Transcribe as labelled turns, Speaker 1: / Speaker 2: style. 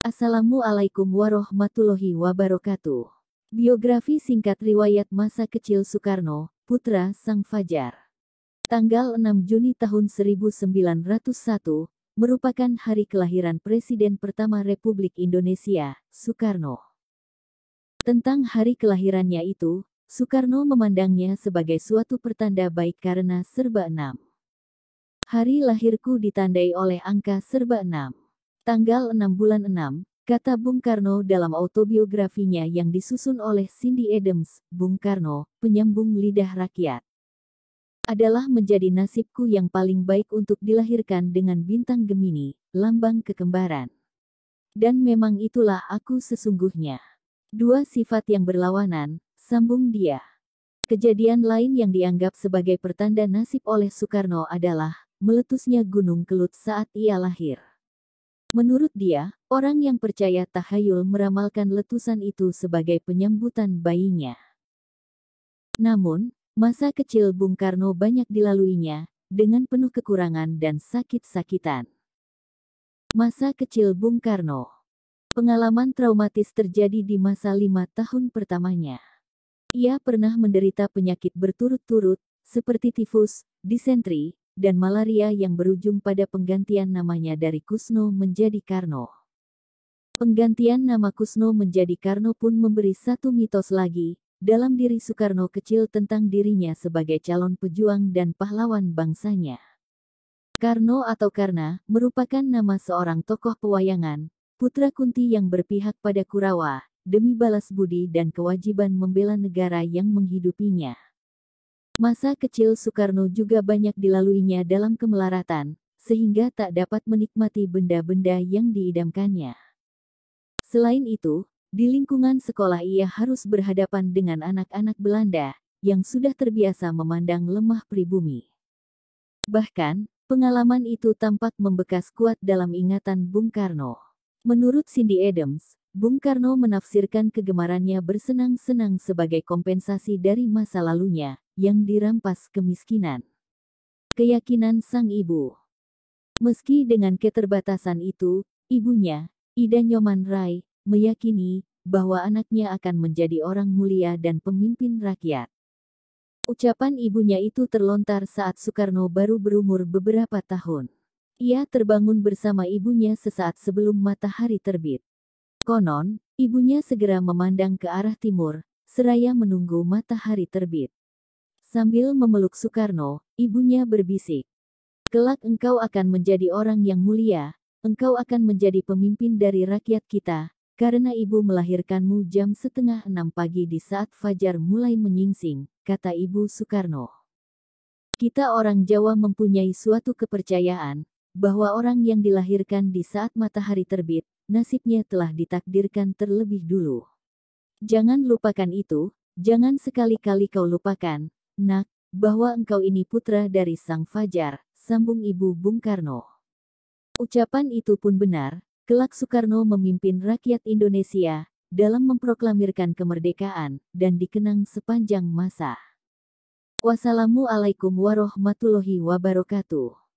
Speaker 1: Assalamualaikum warahmatullahi wabarakatuh. Biografi singkat riwayat masa kecil Soekarno, putra Sang Fajar. Tanggal 6 Juni tahun 1901, merupakan hari kelahiran Presiden pertama Republik Indonesia, Soekarno. Tentang hari kelahirannya itu, Soekarno memandangnya sebagai suatu pertanda baik karena serba 6. Hari lahirku ditandai oleh angka serba 6. Tanggal 6 bulan 6, kata Bung Karno dalam autobiografinya yang disusun oleh Cindy Adams, Bung Karno, penyambung lidah rakyat. Adalah menjadi nasibku yang paling baik untuk dilahirkan dengan bintang Gemini, lambang kekembaran. Dan memang itulah aku sesungguhnya. Dua sifat yang berlawanan, sambung dia. Kejadian lain yang dianggap sebagai pertanda nasib oleh Soekarno adalah meletusnya Gunung Kelut saat ia lahir. Menurut dia, orang yang percaya tahayul meramalkan letusan itu sebagai penyambutan bayinya. Namun, masa kecil Bung Karno banyak dilaluinya, dengan penuh kekurangan dan sakit-sakitan. Masa kecil Bung Karno. Pengalaman traumatis terjadi di masa 5 tahun pertamanya. Ia pernah menderita penyakit berturut-turut, seperti tifus, disentri, dan malaria yang berujung pada penggantian namanya dari Kusno menjadi Karno. Penggantian nama Kusno menjadi Karno pun memberi satu mitos lagi, dalam diri Soekarno kecil tentang dirinya sebagai calon pejuang dan pahlawan bangsanya. Karno atau Karna, merupakan nama seorang tokoh pewayangan, putra Kunti yang berpihak pada Kurawa, demi balas budi dan kewajiban membela negara yang menghidupinya. Masa kecil Soekarno juga banyak dilaluinya dalam kemelaratan, sehingga tak dapat menikmati benda-benda yang diidamkannya. Selain itu, di lingkungan sekolah ia harus berhadapan dengan anak-anak Belanda, yang sudah terbiasa memandang lemah pribumi. Bahkan, pengalaman itu tampak membekas kuat dalam ingatan Bung Karno. Menurut Cindy Adams, Bung Karno menafsirkan kegemarannya bersenang-senang sebagai kompensasi dari masa lalunya, yang dirampas kemiskinan. Keyakinan sang ibu. Meski dengan keterbatasan itu, ibunya, Ida Nyoman Rai, meyakini bahwa anaknya akan menjadi orang mulia dan pemimpin rakyat. Ucapan ibunya itu terlontar saat Soekarno baru berumur beberapa tahun. Ia terbangun bersama ibunya sesaat sebelum matahari terbit. Konon, ibunya segera memandang ke arah timur, seraya menunggu matahari terbit. Sambil memeluk Soekarno, ibunya berbisik, "Kelak engkau akan menjadi orang yang mulia, engkau akan menjadi pemimpin dari rakyat kita, karena ibu melahirkanmu jam 5:30 pagi di saat fajar mulai menyingsing," kata ibu Soekarno. Kita orang Jawa mempunyai suatu kepercayaan, bahwa orang yang dilahirkan di saat matahari terbit, nasibnya telah ditakdirkan terlebih dulu. Jangan lupakan itu, jangan sekali-kali kau lupakan, nak, bahwa engkau ini putra dari Sang Fajar, sambung ibu Bung Karno. Ucapan itu pun benar, kelak Soekarno memimpin rakyat Indonesia, dalam memproklamirkan kemerdekaan, dan dikenang sepanjang masa. Wassalamualaikum warahmatullahi wabarakatuh.